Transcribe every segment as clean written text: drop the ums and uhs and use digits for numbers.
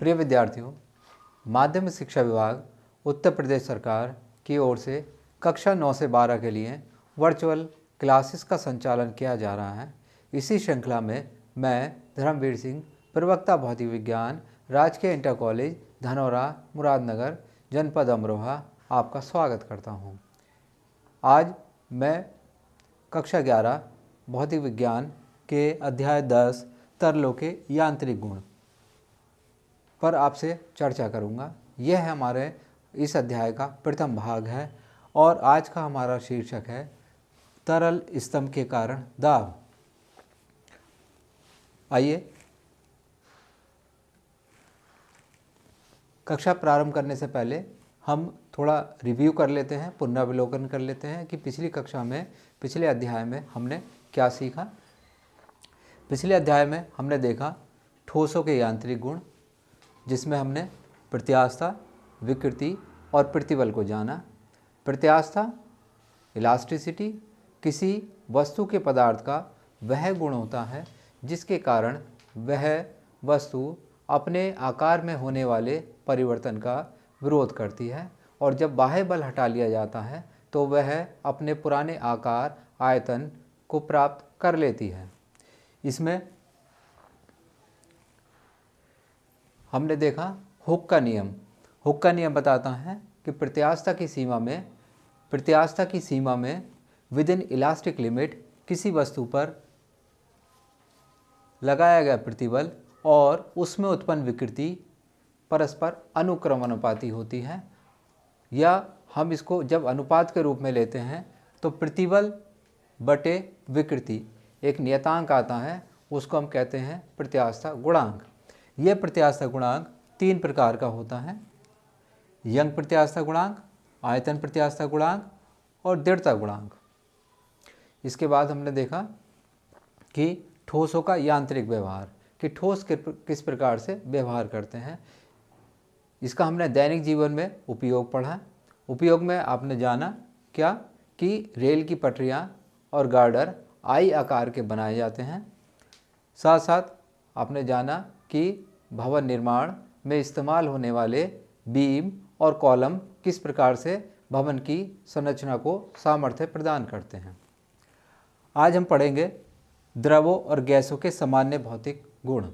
प्रिय विद्यार्थियों, माध्यमिक शिक्षा विभाग उत्तर प्रदेश सरकार की ओर से कक्षा 9 से 12 के लिए वर्चुअल क्लासेस का संचालन किया जा रहा है। इसी श्रृंखला में मैं धर्मवीर सिंह, प्रवक्ता भौतिक विज्ञान, राजकीय इंटर कॉलेज धनौरा, मुरादनगर, जनपद अमरोहा, आपका स्वागत करता हूं। आज मैं कक्षा 11 भौतिक विज्ञान के अध्याय 10 तरलों के यांत्रिक गुण पर आपसे चर्चा करूंगा। यह हमारे इस अध्याय का प्रथम भाग है और आज का हमारा शीर्षक है तरल स्तंभ के कारण दाब। आइए कक्षा प्रारंभ करने से पहले हम थोड़ा रिव्यू कर लेते हैं, पुनरावलोकन कर लेते हैं कि पिछली कक्षा में, पिछले अध्याय में हमने क्या सीखा। पिछले अध्याय में हमने देखा ठोसों के यांत्रिक गुण, जिसमें हमने प्रत्यास्थता, विकृति और प्रतिबल को जाना। प्रत्यास्थता इलास्टिसिटी, किसी वस्तु के पदार्थ का वह गुण होता है जिसके कारण वह वस्तु अपने आकार में होने वाले परिवर्तन का विरोध करती है और जब बाह्य बल हटा लिया जाता है तो वह अपने पुराने आकार, आयतन को प्राप्त कर लेती है। इसमें हमने देखा हुक का नियम। हुक का नियम बताता है कि प्रत्यास्थता की सीमा में विद इन इलास्टिक लिमिट किसी वस्तु पर लगाया गया प्रतिबल और उसमें उत्पन्न विकृति परस्पर अनुक्रमानुपाती होती है, या हम इसको जब अनुपात के रूप में लेते हैं तो प्रतिबल बटे विकृति एक नियतांक आता है, उसको हम कहते हैं प्रत्यास्थता गुणांक। यह प्रत्यास्थता गुणांक 3 प्रकार का होता है: यंग प्रत्यास्थता गुणांक, आयतन प्रत्यास्थता गुणांक और दृढ़ता गुणांक। इसके बाद हमने देखा कि ठोसों का यांत्रिक व्यवहार, कि ठोस किस प्रकार से व्यवहार करते हैं। इसका हमने दैनिक जीवन में उपयोग पढ़ा। उपयोग में आपने जाना क्या कि रेल की पटरियां और गार्डर आई आकार के बनाए जाते हैं। साथ साथ आपने जाना कि भवन निर्माण में इस्तेमाल होने वाले बीम और कॉलम किस प्रकार से भवन की संरचना को सामर्थ्य प्रदान करते हैं। आज हम पढ़ेंगे द्रवों और गैसों के सामान्य भौतिक गुण।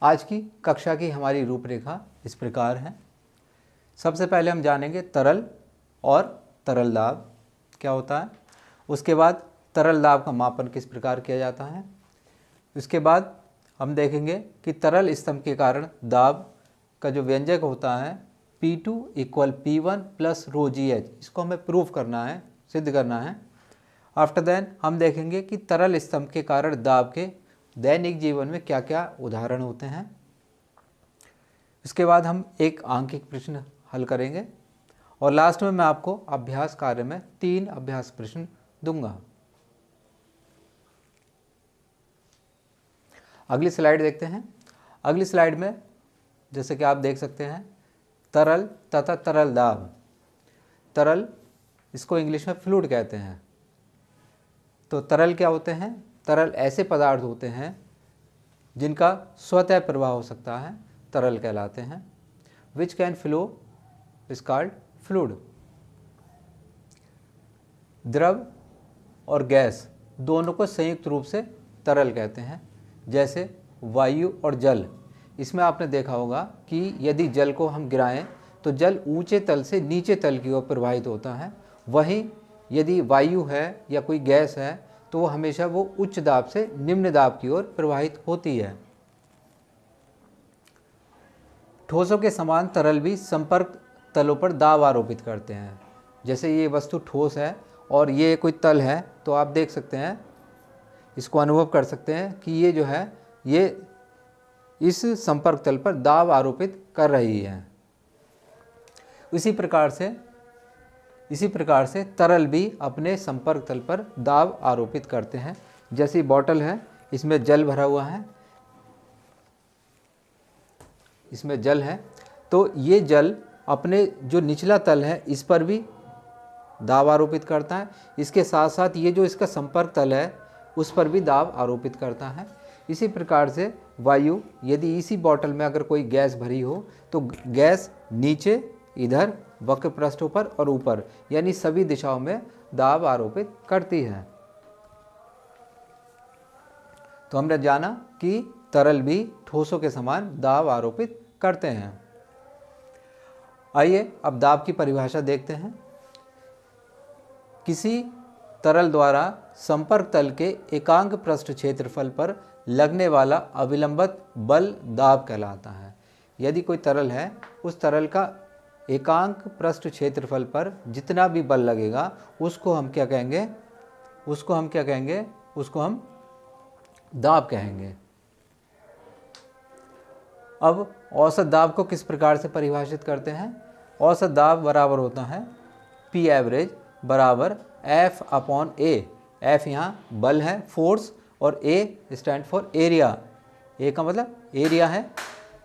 आज की कक्षा की हमारी रूपरेखा इस प्रकार है। सबसे पहले हम जानेंगे तरल और तरल दाब क्या होता है। उसके बाद तरल दाब का मापन किस प्रकार किया जाता है। उसके बाद हम देखेंगे कि तरल स्तंभ के कारण दाब का जो व्यंजक होता है P2 = P1 + ρgh, इसको हमें प्रूफ करना है, सिद्ध करना है। आफ्टर देन हम देखेंगे कि तरल स्तंभ के कारण दाब के दैनिक जीवन में क्या क्या उदाहरण होते हैं। इसके बाद हम एक आंकिक प्रश्न हल करेंगे और लास्ट में मैं आपको अभ्यास कार्य में 3 अभ्यास प्रश्न दूंगा। अगली स्लाइड देखते हैं। अगली स्लाइड में जैसे कि आप देख सकते हैं तरल तथा तरल दाब। तरल, इसको इंग्लिश में फ्लूइड कहते हैं। तो तरल क्या होते हैं? तरल ऐसे पदार्थ होते हैं जिनका स्वतः प्रवाह हो सकता है, तरल कहलाते हैं। Which can flow is called fluid. द्रव और गैस दोनों को संयुक्त रूप से तरल कहते हैं, जैसे वायु और जल। इसमें आपने देखा होगा कि यदि जल को हम गिराएं तो जल ऊंचे तल से नीचे तल की ओर प्रवाहित होता है। वहीं यदि वायु है या कोई गैस है तो वो हमेशा उच्च दाब से निम्न दाब की ओर प्रवाहित होती है। ठोसों के समान तरल भी संपर्क तलों पर दाब आरोपित करते हैं। जैसे ये वस्तु ठोस है और ये कोई तल है, तो आप देख सकते हैं, इसको अनुभव कर सकते हैं कि ये जो है ये इस संपर्क तल पर दाब आरोपित कर रही है। इसी प्रकार से तरल भी अपने संपर्क तल पर दाब आरोपित करते हैं। जैसी बॉटल है, इसमें जल भरा हुआ है, इसमें जल है, तो ये जल अपने जो निचला तल है इस पर भी दाब आरोपित करता है। इसके साथ साथ ये जो इसका संपर्क तल है उस पर भी दाब आरोपित करता है। इसी प्रकार से वायु, यदि इसी बॉटल में अगर कोई गैस भरी हो तो गैस नीचे, इधर, वक्र पृष्ठों पर और ऊपर यानी सभी दिशाओं में दाब आरोपित करती है। तो हमने जाना कि तरल भी ठोसों के समान दाब आरोपित करते हैं। आइए अब दाब की परिभाषा देखते हैं। किसी तरल द्वारा संपर्क तल के एकांक पृष्ठ क्षेत्रफल पर लगने वाला अविलंबित बल दाब कहलाता है। यदि कोई तरल है, उस तरल का एकांक पृष्ठ क्षेत्रफल पर जितना भी बल लगेगा उसको हम क्या कहेंगे? उसको हम दाब कहेंगे। अब औसत दाब को किस प्रकार से परिभाषित करते हैं? औसत दाब बराबर होता है P एवरेज बराबर F अपॉन A। F यहाँ बल है, फोर्स, और A stand for area. A का मतलब एरिया है,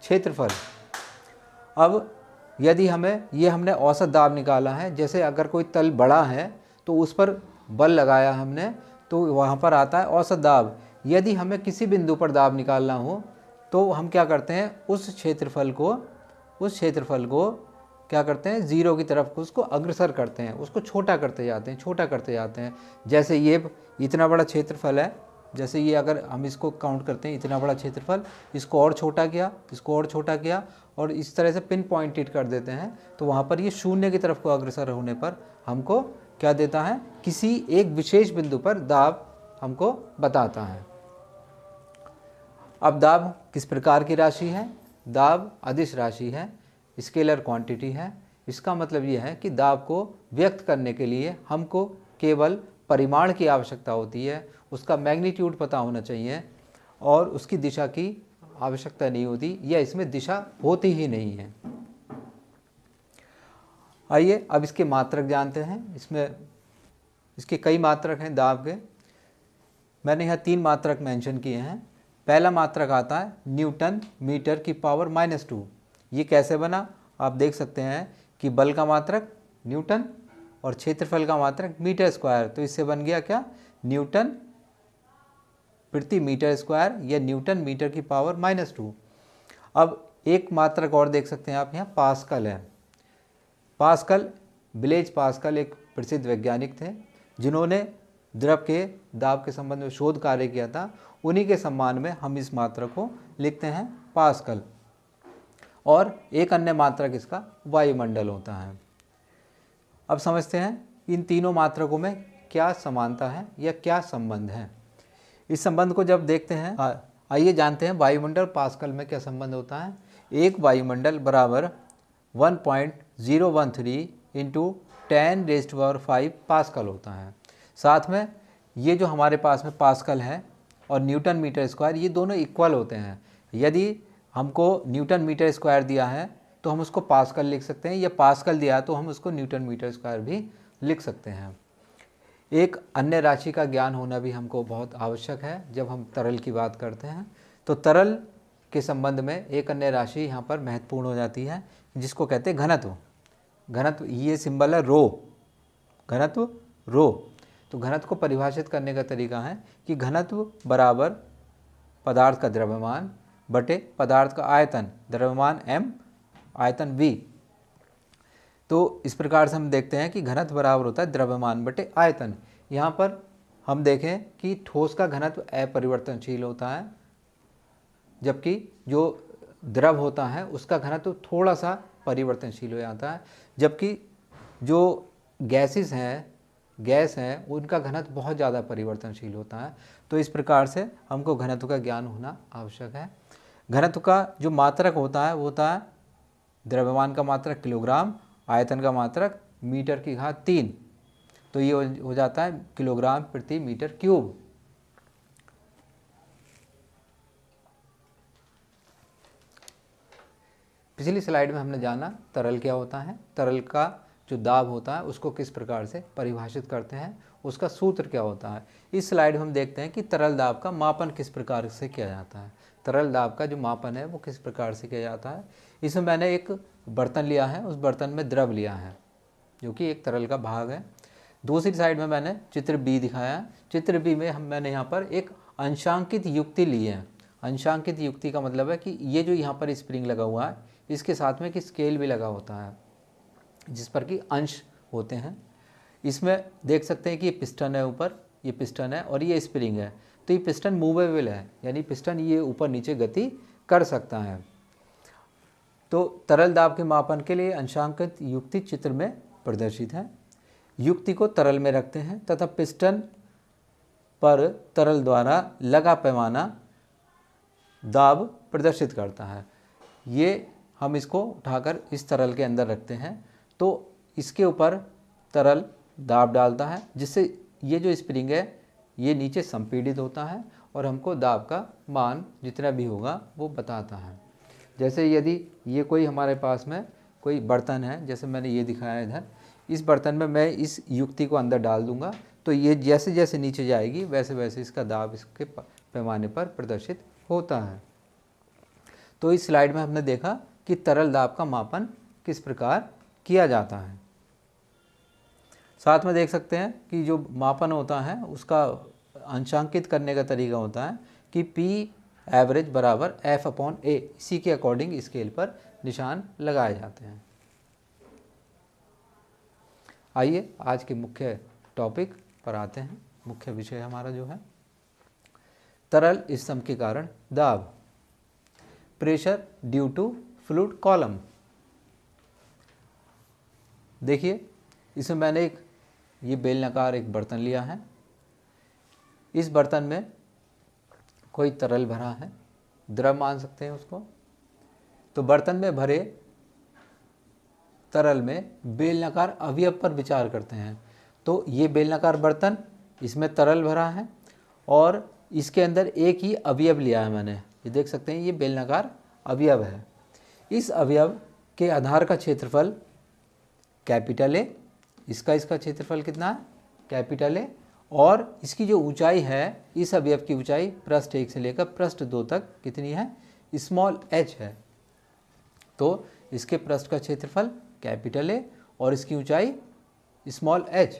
क्षेत्रफल। अब यदि हमने औसत दाब निकाला है, जैसे अगर कोई तल बड़ा है तो उस पर बल लगाया हमने तो वहाँ पर आता है औसत दाब। यदि हमें किसी बिंदु पर दाब निकालना हो तो हम क्या करते हैं? उस क्षेत्रफल को क्या करते हैं? ज़ीरो की तरफ उसको अग्रसर करते हैं, उसको छोटा करते जाते हैं। जैसे ये इतना बड़ा क्षेत्रफल है, जैसे ये अगर हम इसको काउंट करते हैं, इतना बड़ा क्षेत्रफल, इसको और छोटा किया और इस तरह से पिन पॉइंटेड कर देते हैं, तो वहाँ पर ये शून्य की तरफ को अग्रसर होने पर हमको क्या देता है? किसी एक विशेष बिंदु पर दाब हमको बताता है। अब दाब किस प्रकार की राशि है? दाब अदिश राशि है, स्केलर क्वांटिटी है। इसका मतलब यह है कि दाब को व्यक्त करने के लिए हमको केवल परिमाण की आवश्यकता होती है, उसका मैग्नीट्यूड पता होना चाहिए और उसकी दिशा की आवश्यकता नहीं होती, या इसमें दिशा होती ही नहीं है। आइए अब इसके मात्रक जानते हैं। इसके कई मात्रक हैं दाब के। मैंने यहाँ 3 मात्रक मेंशन किए हैं। पहला मात्रक आता है न्यूटन मीटर की पावर -2। ये कैसे बना? आप देख सकते हैं कि बल का मात्रक न्यूटन और क्षेत्रफल का मात्रक मीटर स्क्वायर, तो इससे बन गया क्या? न्यूटन प्रति मीटर स्क्वायर या न्यूटन मीटर की पावर -2। अब एक मात्रक और देख सकते हैं आप, यहाँ पास्कल है। ब्लेज पास्कल एक प्रसिद्ध वैज्ञानिक थे जिन्होंने द्रव के दाब के संबंध में शोध कार्य किया था। उन्हीं के सम्मान में हम इस मात्रक को लिखते हैं पास्कल। और एक अन्य मात्रक इसका वायुमंडल होता है। अब समझते हैं इन तीनों मात्रकों में क्या समानता है या क्या संबंध है। इस संबंध को जब देखते हैं, आइए जानते हैं वायुमंडल पास्कल में क्या संबंध होता है। एक वायुमंडल बराबर 1.013 इंटू 10⁵ पास्कल होता है। साथ में ये जो हमारे पास में पास्कल है और न्यूटन मीटर स्क्वायर, ये दोनों इक्वल होते हैं। यदि हमको न्यूटन मीटर स्क्वायर दिया है तो हम उसको पास्कल लिख सकते हैं, या पास्कल दिया तो हम उसको न्यूटन मीटर स्क्वायर भी लिख सकते हैं। एक अन्य राशि का ज्ञान होना भी हमको बहुत आवश्यक है जब हम तरल की बात करते हैं। तो तरल के संबंध में एक अन्य राशि यहाँ पर महत्वपूर्ण हो जाती है, जिसको कहते हैं घनत्व। ये सिंबल है रो। तो घनत्व को परिभाषित करने का तरीका है कि घनत्व बराबर पदार्थ का द्रव्यमान बटे पदार्थ का आयतन, द्रव्यमान m, आयतन v। तो इस प्रकार से हम देखते हैं कि घनत्व बराबर होता है द्रव्यमान बटे आयतन। यहाँ पर हम देखें कि ठोस का घनत्व अपरिवर्तनशील होता है, जबकि जो द्रव होता है उसका घनत्व थोड़ा सा परिवर्तनशील हो जाता है, जबकि जो गैस हैं उनका घनत्व बहुत ज़्यादा परिवर्तनशील होता है। तो इस प्रकार से हमको घनत्व का ज्ञान होना आवश्यक है। घनत्व का जो मात्रक होता है वो होता है द्रव्यमान का मात्रक किलोग्राम, आयतन का मात्रक मीटर की घात 3, तो ये हो जाता है किलोग्राम प्रति मीटर क्यूब। पिछली स्लाइड में हमने जाना तरल क्या होता है, तरल का जो दाब होता है उसको किस प्रकार से परिभाषित करते हैं, उसका सूत्र क्या होता है। इस स्लाइड में हम देखते हैं कि तरल दाब का मापन किस प्रकार से किया जाता है। तरल दाब का जो मापन है वो किस प्रकार से किया जाता है। इसमें मैंने एक बर्तन लिया है, उस बर्तन में द्रव लिया है जो कि एक तरल का भाग है। दूसरी साइड में मैंने चित्र बी दिखाया है। चित्र बी में मैंने यहाँ पर एक अंशांकित युक्ति ली है। अंशांकित युक्ति का मतलब है कि ये जो यहाँ पर स्प्रिंग लगा हुआ है इसके साथ में एक स्केल भी लगा होता है जिस पर कि अंश होते हैं। इसमें देख सकते हैं कि ये पिस्टन है, ऊपर ये पिस्टन है और ये स्प्रिंग है, तो ये पिस्टन मूवेबल है, यानी पिस्टन ये ऊपर नीचे गति कर सकता है। तो तरल दाब के मापन के लिए अंशांकित युक्ति चित्र में प्रदर्शित है। युक्ति को तरल में रखते हैं तथा पिस्टन पर तरल द्वारा लगा पैमाना दाब प्रदर्शित करता है। ये हम इसको उठाकर इस तरल के अंदर रखते हैं तो इसके ऊपर तरल दाब डालता है, जिससे ये जो स्प्रिंग है ये नीचे संपीड़ित होता है और हमको दाब का मान जितना भी होगा वो बताता है। जैसे यदि ये कोई हमारे पास में कोई बर्तन है, जैसे मैंने ये दिखाया इधर, इस बर्तन में मैं इस युक्ति को अंदर डाल दूंगा तो ये जैसे जैसे नीचे जाएगी वैसे वैसे इसका दाब इसके पैमाने पर प्रदर्शित होता है। तो इस स्लाइड में हमने देखा कि तरल दाब का मापन किस प्रकार किया जाता है। साथ में देख सकते हैं कि जो मापन होता है उसका अंशांकित करने का तरीका होता है कि P एवरेज बराबर F/A, इसी के अकॉर्डिंग स्केल पर निशान लगाए जाते हैं। आइए आज के मुख्य टॉपिक पर आते हैं। मुख्य विषय हमारा जो है तरल स्तंभ के कारण दाब, pressure due to fluid column. देखिए इसमें मैंने एक ये बेलनाकार एक बर्तन लिया है। इस बर्तन में कोई तरल भरा है, द्रव मान सकते हैं उसको। तो बर्तन में भरे तरल में बेलनाकार अवयव पर विचार करते हैं। तो ये बेलनाकार बर्तन, इसमें तरल भरा है और इसके अंदर एक ही अवयव लिया है मैंने। ये देख सकते हैं ये बेलनाकार अवयव है। इस अवयव के आधार का क्षेत्रफल कैपिटल ए, इसका क्षेत्रफल कितना है कैपिटल ए, और इसकी जो ऊंचाई है इस अवयव की ऊंचाई पृष्ठ 1 से लेकर पृष्ठ 2 तक कितनी है स्मॉल h है। तो इसके पृष्ठ का क्षेत्रफल कैपिटल ए और इसकी ऊंचाई स्मॉल h।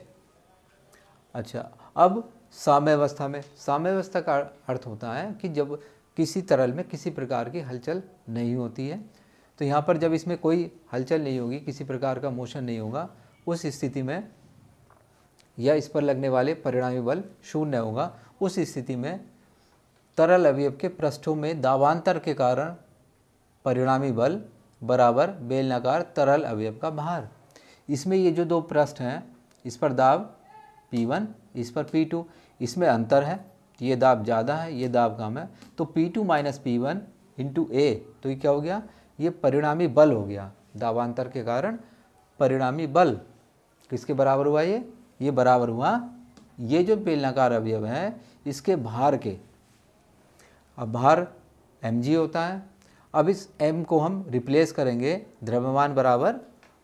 अच्छा, अब साम्यावस्था में, साम्यावस्था का अर्थ होता है कि जब किसी तरल में किसी प्रकार की हलचल नहीं होती है। तो यहाँ पर जब इसमें कोई हलचल नहीं होगी, किसी प्रकार का मोशन नहीं होगा, उस स्थिति में या इस पर लगने वाले परिणामी बल शून्य होगा। उस स्थिति में तरल अवयव के पृष्ठों में दाबांतर के कारण परिणामी बल बराबर बेलनाकार तरल अवयव का भार। इसमें ये जो दो पृष्ठ हैं इस पर दाब P1, इस पर P2, इसमें अंतर है, ये दाब ज़्यादा है, ये दाब कम है। तो P2 minus P1 into A, तो ये क्या हो गया, ये परिणामी बल हो गया। दाबांतर के कारण परिणामी बल किसके बराबर हुआ, ये बराबर हुआ ये जो बेलनाकार अवयव है इसके भार के। अब भार mg होता है। अब इस m को हम रिप्लेस करेंगे द्रव्यमान बराबर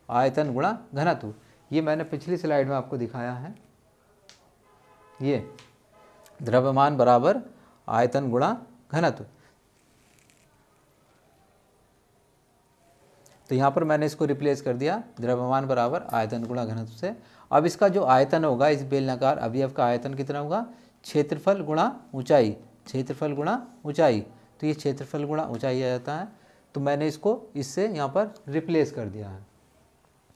आयतन गुणा घनत्व। ये मैंने पिछली स्लाइड में आपको दिखाया है, ये द्रव्यमान बराबर आयतन गुणा घनत्व। तो यहाँ पर मैंने इसको रिप्लेस कर दिया द्रव्यमान बराबर आयतन गुणा घनत्व से। अब इसका जो आयतन होगा, इस बेलनाकार अवयव का आयतन कितना होगा, क्षेत्रफल गुणा ऊंचाई, क्षेत्रफल गुणा ऊंचाई। तो ये क्षेत्रफल गुणा ऊंचाई आ जाता है। तो मैंने इसको इससे यहाँ पर रिप्लेस कर दिया है।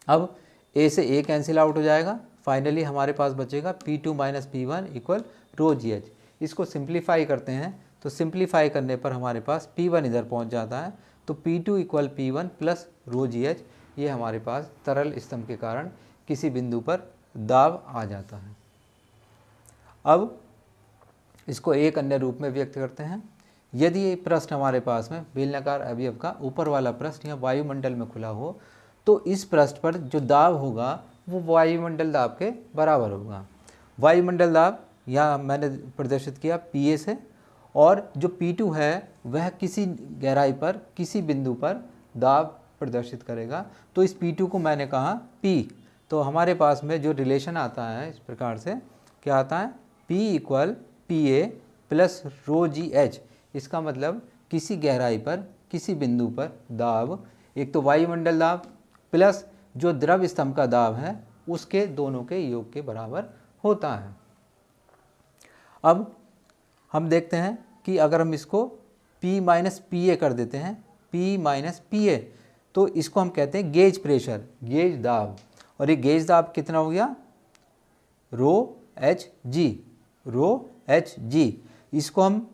अब a से a कैंसिल आउट हो जाएगा। फाइनली हमारे पास बचेगा P2 माइनस P1 इक्वल रो GH। इसको सिंप्लीफाई करते हैं तो सिंप्लीफाई करने पर हमारे पास P1 इधर पहुँच जाता है। तो P2 इक्वल P1 प्लस रो GH, ये हमारे पास तरल स्तंभ के कारण किसी बिंदु पर दाब आ जाता है। अब इसको एक अन्य रूप में व्यक्त करते हैं। यदि ये पृष्ठ हमारे पास में बेलनाकार अवयव का ऊपर वाला पृष्ठ या वायुमंडल में खुला हो तो इस पृष्ठ पर जो दाब होगा वो वायुमंडल दाब के बराबर होगा। वायुमंडल दाब यहाँ मैंने प्रदर्शित किया PA से, और जो P2 है वह किसी गहराई पर किसी बिंदु पर दाब प्रदर्शित करेगा। तो इस P2 को मैंने कहा P। तो हमारे पास में जो रिलेशन आता है इस प्रकार से क्या आता है, P इक्वल PA प्लस रो GH। इसका मतलब किसी गहराई पर किसी बिंदु पर दाब, एक तो वायुमंडल दाब प्लस जो द्रव स्तंभ का दाब है उसके दोनों के योग के बराबर होता है। अब हम देखते हैं कि अगर हम इसको P माइनस पी ए कर देते हैं, P माइनस पी ए, तो इसको हम कहते हैं गेज प्रेशर, गेज दाब। और ये गेज दाब कितना हो गया, रो एच जी, रो एच जी, इसको हम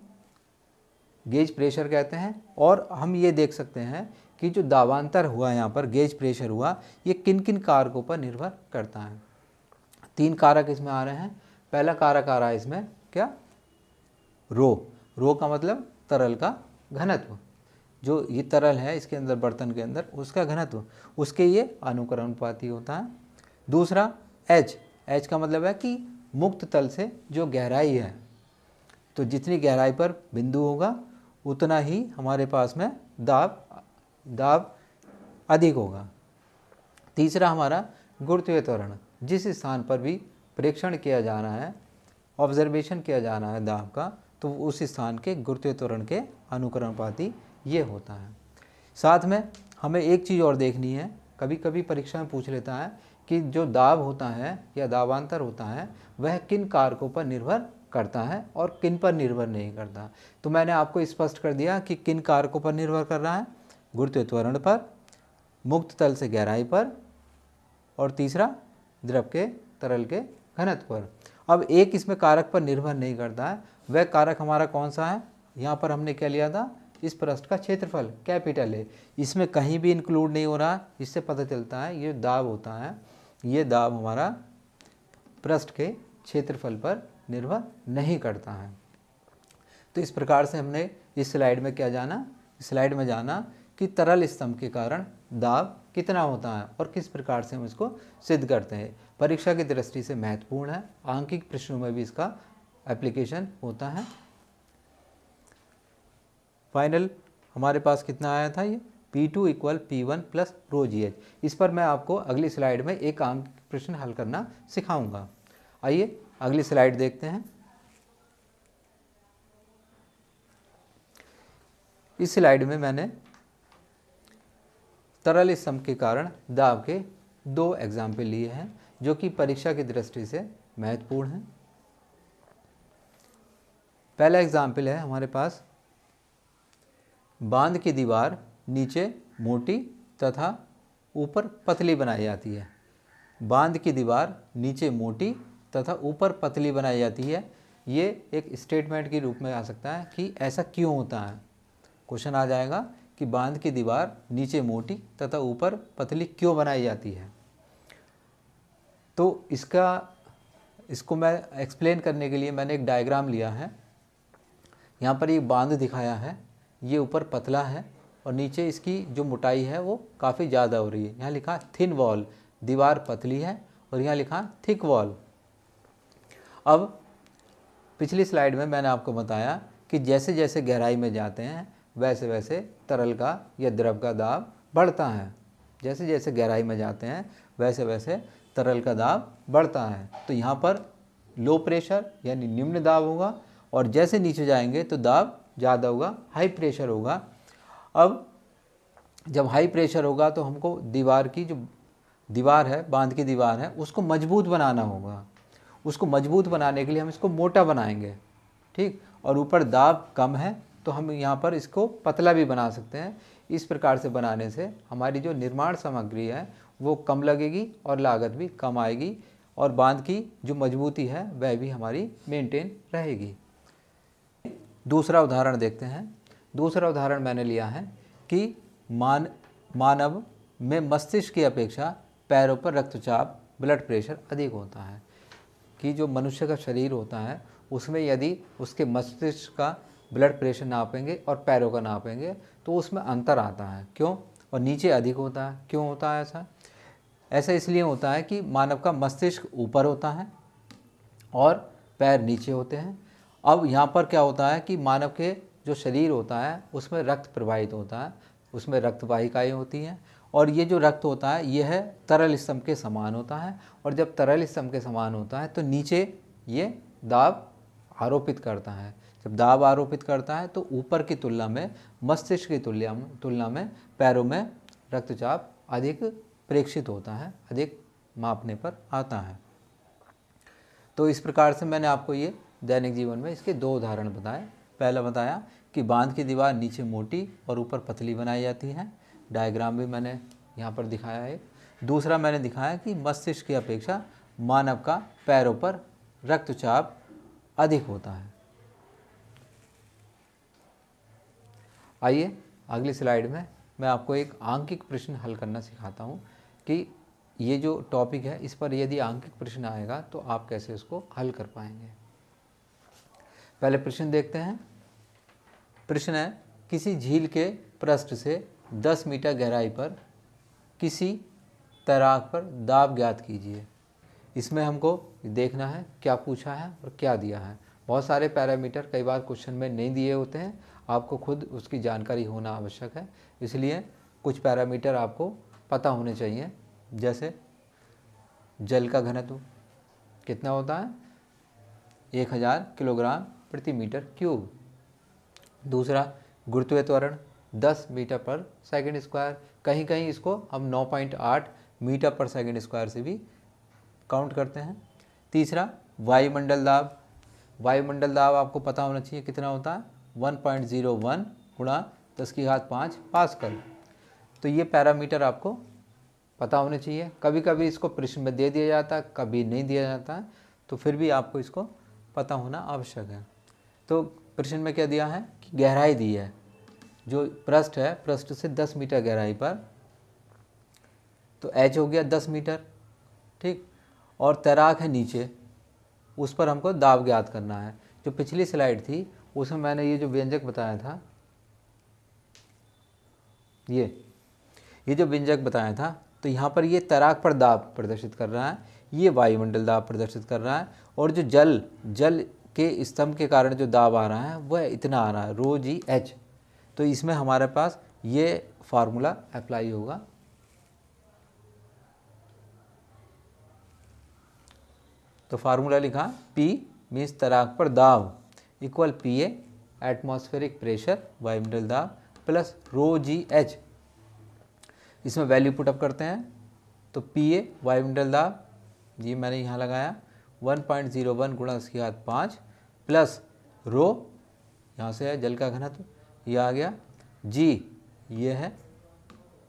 गेज प्रेशर कहते हैं। और हम ये देख सकते हैं कि जो दाबांतर हुआ यहाँ पर, गेज प्रेशर हुआ, ये किन किन कारकों पर निर्भर करता है। 3 कारक इसमें आ रहे हैं। पहला कारक आ रहा है इसमें क्या, रो। रो का मतलब तरल का घनत्व, जो ये तरल है इसके अंदर, बर्तन के अंदर, उसका घनत्व, उसके ये अनुक्रमानुपाती होता है। दूसरा एच, एच का मतलब है कि मुक्त तल से जो गहराई है, तो जितनी गहराई पर बिंदु होगा उतना ही हमारे पास में दाब अधिक होगा। तीसरा हमारा गुरुत्वीय त्वरण, जिस स्थान पर भी प्रेक्षण किया जाना है, ऑब्जर्वेशन किया जाना है दाब का, तो उस स्थान के गुरुत्वीय त्वरण के अनुक्रमानुपाती ये होता है। साथ में हमें एक चीज़ और देखनी है, कभी कभी परीक्षा में पूछ लेता है कि जो दाब होता है या दाबांतर होता है वह किन कारकों पर निर्भर करता है और किन पर निर्भर नहीं करता। तो मैंने आपको स्पष्ट कर दिया कि किन कारकों पर निर्भर कर रहा है, गुरुत्वीय त्वरण पर, मुक्त तल से गहराई पर, और तीसरा द्रव के तरल के घनत्व पर। अब एक इसमें कारक पर निर्भर नहीं करता है, वह कारक हमारा कौन सा है, यहाँ पर हमने क्या लिया था, इस पृष्ठ का क्षेत्रफल कैपिटल है, इसमें कहीं भी इंक्लूड नहीं हो रहा। इससे पता चलता है ये दाब होता है, ये दाब हमारा पृष्ठ के क्षेत्रफल पर निर्भर नहीं करता है। तो इस प्रकार से हमने इस स्लाइड में क्या जाना, स्लाइड में जाना कि तरल स्तंभ के कारण दाब कितना होता है और किस प्रकार से हम इसको सिद्ध करते हैं। परीक्षा की दृष्टि से महत्वपूर्ण है, आंकिक प्रश्नों में भी इसका एप्लीकेशन होता है। फाइनल हमारे पास कितना आया था, ये P2 इक्वल P1 प्लस रो जी एच। इस पर मैं आपको अगली स्लाइड में एक आंकिक प्रश्न हल करना सिखाऊंगा। आइए अगली स्लाइड देखते हैं। इस स्लाइड में मैंने तरल स्तंभ के कारण दाब के 2 एग्जाम्पल लिए हैं जो कि परीक्षा की दृष्टि से महत्वपूर्ण हैं। पहला एग्जाम्पल है हमारे पास, बांध की दीवार नीचे मोटी तथा ऊपर पतली बनाई जाती है। बांध की दीवार नीचे मोटी तथा ऊपर पतली बनाई जाती है। ये एक स्टेटमेंट के रूप में आ सकता है कि ऐसा क्यों होता है। क्वेश्चन आ जाएगा कि बांध की दीवार नीचे मोटी तथा ऊपर पतली क्यों बनाई जाती है। तो इसको मैं एक्सप्लेन करने के लिए मैंने एक डायग्राम लिया है। यहाँ पर एक बांध दिखाया है, ये ऊपर पतला है और नीचे इसकी जो मोटाई है वो काफ़ी ज़्यादा हो रही है। यहाँ लिखा थिन वॉल, दीवार पतली है, और यहाँ लिखा थिक वॉल। अब पिछली स्लाइड में मैंने आपको बताया कि जैसे जैसे गहराई में जाते हैं वैसे वैसे तरल का या द्रव का दाब बढ़ता है। जैसे जैसे गहराई में जाते हैं वैसे वैसे तरल का दाब बढ़ता है। तो यहाँ पर लो प्रेशर यानी निम्न दाब होगा, और जैसे नीचे जाएंगे तो दाब ज़्यादा होगा, हाई प्रेशर होगा। अब जब हाई प्रेशर होगा तो हमको दीवार की जो दीवार है, बांध की दीवार है, उसको मजबूत बनाना होगा। उसको मजबूत बनाने के लिए हम इसको मोटा बनाएंगे, ठीक। और ऊपर दाब कम है तो हम यहाँ पर इसको पतला भी बना सकते हैं। इस प्रकार से बनाने से हमारी जो निर्माण सामग्री है वो कम लगेगी और लागत भी कम आएगी, और बांध की जो मजबूती है वह भी हमारी मेंटेन रहेगी। दूसरा उदाहरण देखते हैं। दूसरा उदाहरण मैंने लिया है कि मानव में मस्तिष्क की अपेक्षा पैरों पर रक्तचाप, ब्लड प्रेशर अधिक होता है। कि जो मनुष्य का शरीर होता है उसमें यदि उसके मस्तिष्क का ब्लड प्रेशर नापेंगे और पैरों का नापेंगे तो उसमें अंतर आता है। क्यों? और नीचे अधिक होता है। क्यों होता है ऐसा? ऐसा इसलिए होता है कि मानव का मस्तिष्क ऊपर होता है और पैर नीचे होते हैं। अब यहाँ पर क्या होता है कि मानव के जो शरीर होता है उसमें रक्त प्रवाहित होता है, उसमें रक्त वाहिकाएँ होती हैं, और ये जो रक्त होता है यह है तरल स्तंभ के समान होता है। और जब तरल स्तंभ के समान होता है तो नीचे ये दाब आरोपित करता है। जब दाब आरोपित करता है तो ऊपर की तुलना में, मस्तिष्क की तुलना में पैरों में रक्तचाप अधिक प्रेक्षित होता है, अधिक मापने पर आता है। तो इस प्रकार से मैंने आपको ये दैनिक जीवन में इसके दो उदाहरण बताए। पहला बताया कि बांध की दीवार नीचे मोटी और ऊपर पतली बनाई जाती है, डायग्राम भी मैंने यहाँ पर दिखाया है। दूसरा मैंने दिखाया कि मस्तिष्क की अपेक्षा मानव का पैरों पर रक्तचाप अधिक होता है। आइए अगली स्लाइड में मैं आपको एक आंकिक प्रश्न हल करना सिखाता हूँ कि ये जो टॉपिक है इस पर यदि आंकिक प्रश्न आएगा तो आप कैसे इसको हल कर पाएंगे। पहले प्रश्न देखते हैं। प्रश्न है, किसी झील के पृष्ठ से 10 मीटर गहराई पर किसी तैराक पर दाब ज्ञात कीजिए। इसमें हमको देखना है क्या पूछा है और क्या दिया है। बहुत सारे पैरामीटर कई बार क्वेश्चन में नहीं दिए होते हैं, आपको खुद उसकी जानकारी होना आवश्यक है। इसलिए कुछ पैरामीटर आपको पता होने चाहिए, जैसे जल का घनत्व कितना होता है, 1000 किलोग्राम प्रति मीटर क्यूब। दूसरा, गुरुत्वीय त्वरण 10 मीटर पर सेकंड स्क्वायर, कहीं कहीं इसको हम 9.8 मीटर पर सेकंड स्क्वायर से भी काउंट करते हैं। तीसरा, वायुमंडल दाब। वायुमंडल दाब आपको पता होना चाहिए कितना होता है, 1.01 गुणा 10⁵ पास्कल। तो ये पैरामीटर आपको पता होने चाहिए। कभी कभी इसको प्रश्न में दे दिया जाता है, कभी नहीं दिया जाता है, तो फिर भी आपको इसको पता होना आवश्यक है। तो प्रश्न में क्या दिया है कि गहराई दी है, जो पृष्ठ है पृष्ठ से 10 मीटर गहराई पर, तो h हो गया 10 मीटर, ठीक। और तैराक है नीचे, उस पर हमको दाब ज्ञात करना है। जो पिछली स्लाइड थी उसमें मैंने ये जो व्यंजक बताया था, ये जो व्यंजक बताया था, तो यहाँ पर ये तैराक पर दाब प्रदर्शित कर रहा है, ये वायुमंडल दाब प्रदर्शित कर रहा है, और जो जल के स्तंभ के कारण जो दाब आ रहा है वह इतना आ रहा है, ρgh। तो इसमें हमारे पास ये फार्मूला अप्लाई होगा। तो फार्मूला लिखा, P मीन्स तैराक पर दाब इक्वल PA एटमॉस्फेरिक प्रेशर वायुमंडल दाब प्लस ρgh। इसमें वैल्यू पुटअप करते हैं, तो PA वायुमंडल दाब, ये मैंने यहाँ लगाया 1.01 गुणा 10⁵ प्लस रो, यहाँ से है जल का घनत्व, ये आ गया, G ये है,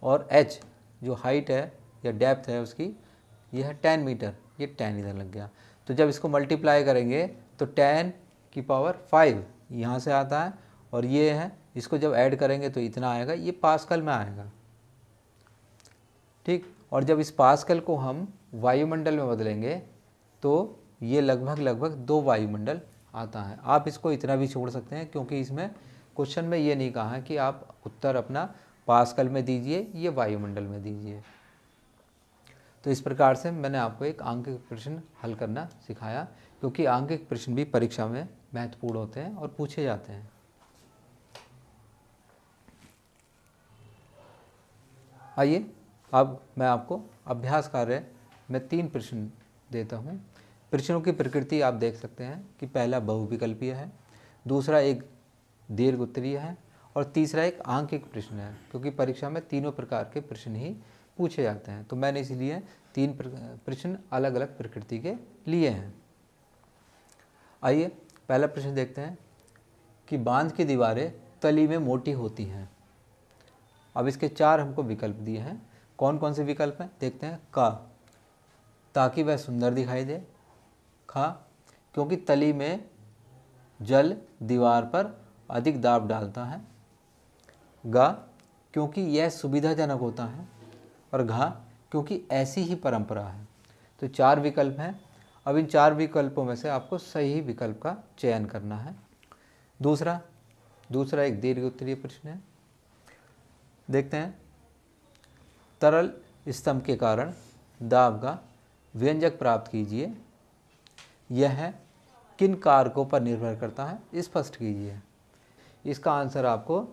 और H जो हाइट है या डेप्थ है उसकी, ये है 10 मीटर, ये 10 इधर लग गया। तो जब इसको मल्टीप्लाई करेंगे तो 10⁵ यहाँ से आता है, और ये है, इसको जब ऐड करेंगे तो इतना आएगा, ये पास्कल में आएगा, ठीक। और जब इस पास्कल को हम वायुमंडल में बदलेंगे तो ये लगभग 2 वायुमंडल आता है। आप इसको इतना भी छोड़ सकते हैं, क्योंकि इसमें क्वेश्चन में ये नहीं कहा है कि आप उत्तर अपना पास्कल में दीजिए, ये वायुमंडल में दीजिए। तो इस प्रकार से मैंने आपको एक आंकिक प्रश्न हल करना सिखाया, क्योंकि आंकिक प्रश्न भी परीक्षा में महत्वपूर्ण होते हैं और पूछे जाते हैं। आइए अब मैं आपको अभ्यास कार्य में 3 प्रश्न देता हूँ। प्रश्नों की प्रकृति आप देख सकते हैं कि पहला बहुविकल्पीय है, दूसरा एक दीर्घ उत्तरीय है, और तीसरा एक आंकिक प्रश्न है, क्योंकि परीक्षा में तीनों प्रकार के प्रश्न ही पूछे जाते हैं। तो मैंने इसलिए 3 प्रश्न अलग अलग प्रकृति के लिए हैं। आइए पहला प्रश्न देखते हैं कि बांध की दीवारें तली में मोटी होती हैं। अब इसके 4 हमको विकल्प दिए हैं। कौन कौन से विकल्प हैं देखते हैं। का, ताकि वह सुंदर दिखाई दे। खा, क्योंकि तली में जल दीवार पर अधिक दाब डालता है। गा, क्योंकि यह सुविधाजनक होता है। और घा, क्योंकि ऐसी ही परंपरा है। तो 4 विकल्प हैं। अब इन 4 विकल्पों में से आपको सही विकल्प का चयन करना है। दूसरा एक दीर्घ उत्तरीय प्रश्न है। देखते हैं, तरल स्तंभ के कारण दाब का व्यंजक प्राप्त कीजिए। यह किन कारकों पर निर्भर करता है, स्पष्ट कीजिए। इसका आंसर आपको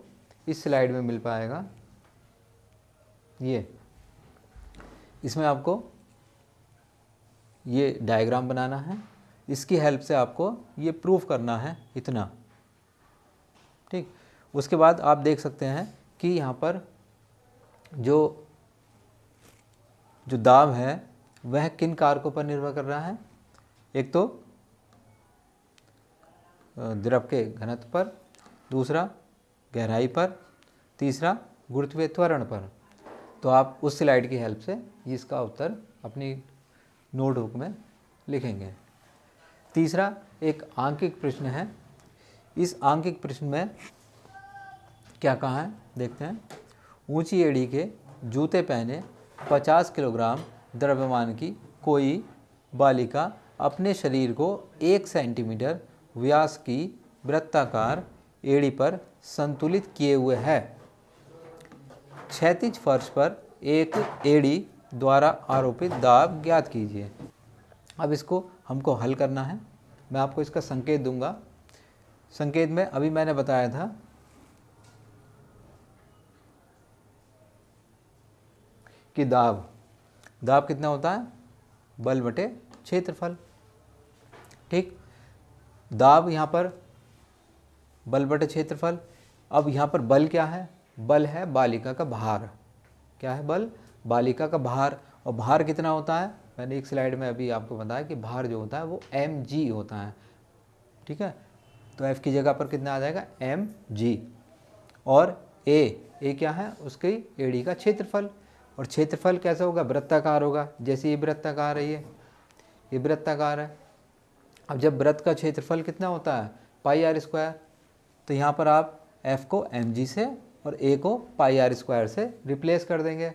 इस स्लाइड में मिल पाएगा। इसमें आपको ये डायग्राम बनाना है, इसकी हेल्प से आपको ये प्रूफ करना है इतना, ठीक। उसके बाद आप देख सकते हैं कि यहाँ पर जो दाब है वह किन कारकों पर निर्भर कर रहा है। एक तो द्रव के घनत्व पर, दूसरा गहराई पर, तीसरा गुरुत्वीय त्वरण पर। तो आप उस स्लाइड की हेल्प से इसका उत्तर अपनी नोटबुक में लिखेंगे। तीसरा एक आंकिक प्रश्न है। इस आंकिक प्रश्न में क्या कहा है देखते हैं। ऊंची एड़ी के जूते पहने 50 किलोग्राम द्रव्यमान की कोई बालिका अपने शरीर को 1 सेंटीमीटर व्यास की वृत्ताकार एड़ी पर संतुलित किए हुए है। क्षैतिज फर्श पर एक एड़ी द्वारा आरोपित दाब ज्ञात कीजिए। अब इसको हमको हल करना है। मैं आपको इसका संकेत दूंगा। संकेत में अभी मैंने बताया था कि दाब कितना होता है, बल बटे क्षेत्रफल। ठीक, दाब यहाँ पर बल बटे क्षेत्रफल। अब यहाँ पर बल क्या है, बल है बालिका का भार। क्या है बल, बालिका का भार। और भार कितना होता है, मैंने एक स्लाइड में अभी आपको बताया कि भार जो होता है वो mg होता है। ठीक है, तो F की जगह पर कितना आ जाएगा mg। और A क्या है, उसकी एड़ी का क्षेत्रफल। और क्षेत्रफल कैसा होगा, वृत्ताकार होगा। जैसे ये वृत्ताकार है, ये वृत्ताकार है। अब जब वृत्त का क्षेत्रफल कितना होता है, पाई आर स्क्वायर, तो यहाँ पर आप F को mg से और A को पाई आर स्क्वायर से रिप्लेस कर देंगे।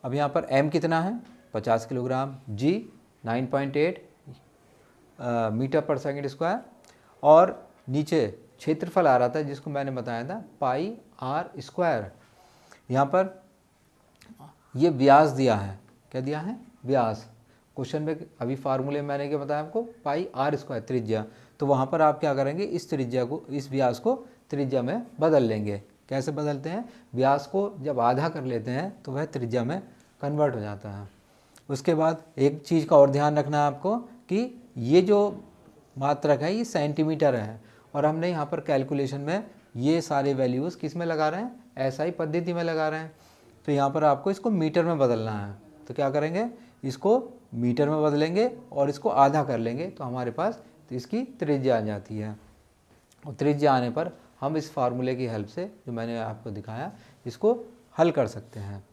अब यहाँ पर m कितना है, 50 किलोग्राम, g 9.8 मीटर पर सेकंड स्क्वायर, और नीचे क्षेत्रफल आ रहा था जिसको मैंने बताया था पाई आर स्क्वायर। यहाँ पर ये व्यास दिया है, क्या दिया है, व्यास। क्वेश्चन में अभी फार्मूले में मैंने क्या बताया आपको, पाई आर स्क्वायर त्रिज्या। तो वहाँ पर आप क्या करेंगे, इस त्रिज्या को, इस व्यास को त्रिज्या में बदल लेंगे। कैसे बदलते हैं, व्यास को जब आधा कर लेते हैं तो वह त्रिज्या में कन्वर्ट हो जाता है। उसके बाद एक चीज़ का और ध्यान रखना है आपको कि ये जो मात्रक है ये सेंटीमीटर है, और हमने यहाँ पर कैलकुलेशन में ये सारे वैल्यूज़ किस में लगा रहे हैं, एसआई पद्धति में लगा रहे हैं। तो यहाँ पर आपको इसको मीटर में बदलना है। तो क्या करेंगे, इसको मीटर में बदलेंगे और इसको आधा कर लेंगे, तो हमारे पास तो इसकी त्रिज्या आ जाती है। और त्रिज्या आने पर हम इस फार्मूले की हेल्प से जो मैंने आपको दिखाया इसको हल कर सकते हैं।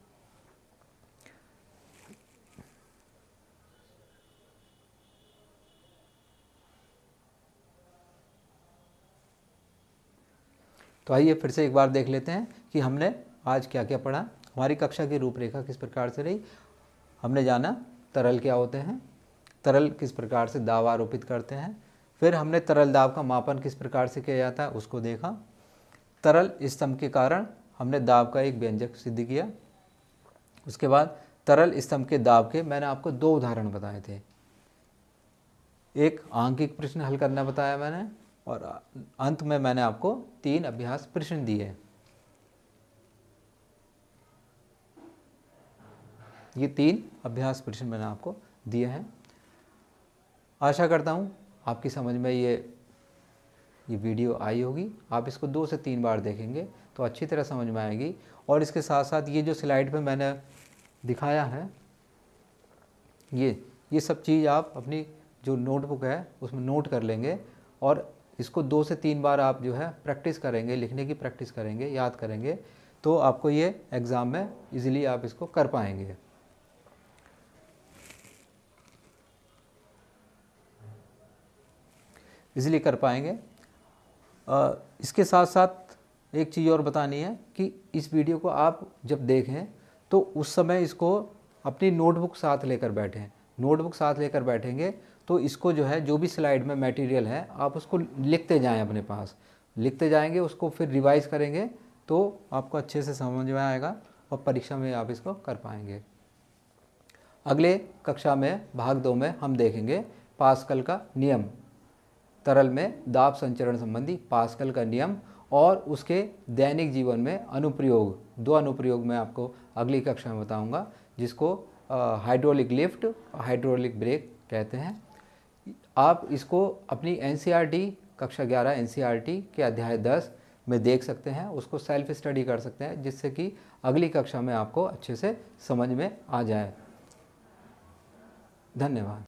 तो आइए फिर से एक बार देख लेते हैं कि हमने आज क्या क्या पढ़ा। हमारी कक्षा की रूपरेखा किस प्रकार से रही। हमने जाना तरल क्या होते हैं, तरल किस प्रकार से दाब आरोपित करते हैं, फिर हमने तरल दाब का मापन किस प्रकार से किया जाता है उसको देखा। तरल स्तंभ के कारण हमने दाब का एक व्यंजक सिद्ध किया। उसके बाद तरल स्तंभ के दाब के मैंने आपको 2 उदाहरण बताए थे। एक आंकिक प्रश्न हल करना बताया मैंने, और अंत में मैंने आपको 3 अभ्यास प्रश्न दिए। ये 3 अभ्यास प्रश्न मैंने आपको दिए हैं। आशा करता हूँ आपकी समझ में ये वीडियो आई होगी। आप इसको 2 से 3 बार देखेंगे तो अच्छी तरह समझ में आएगी। और इसके साथ साथ ये जो स्लाइड पे मैंने दिखाया है, ये सब चीज़ आप अपनी जो नोटबुक है उसमें नोट कर लेंगे, और इसको 2 से 3 बार आप जो है प्रैक्टिस करेंगे, लिखने की प्रैक्टिस करेंगे, याद करेंगे, तो आपको ये एग्ज़ाम में इजीली आप इसको कर पाएंगे। इजीली कर पाएंगे। इसके साथ साथ एक चीज़ और बतानी है कि इस वीडियो को आप जब देखें तो उस समय इसको अपनी नोटबुक साथ लेकर बैठें। नोटबुक साथ लेकर बैठेंगे तो इसको जो है, जो भी स्लाइड में मटेरियल है आप उसको लिखते जाएं, अपने पास लिखते जाएंगे, उसको फिर रिवाइज करेंगे तो आपको अच्छे से समझ में आएगा और परीक्षा में आप इसको कर पाएंगे। अगले कक्षा में भाग 2 में हम देखेंगे पास्कल का नियम, तरल में दाब संचरण संबंधी पास्कल का नियम, और उसके दैनिक जीवन में अनुप्रयोग। 2 अनुप्रयोग मैं आपको अगली कक्षा में बताऊंगा, जिसको हाइड्रोलिक लिफ्ट, हाइड्रोलिक ब्रेक कहते हैं। आप इसको अपनी NCERT कक्षा 11 NCERT के अध्याय 10 में देख सकते हैं, उसको सेल्फ स्टडी कर सकते हैं, जिससे कि अगली कक्षा में आपको अच्छे से समझ में आ जाए। धन्यवाद।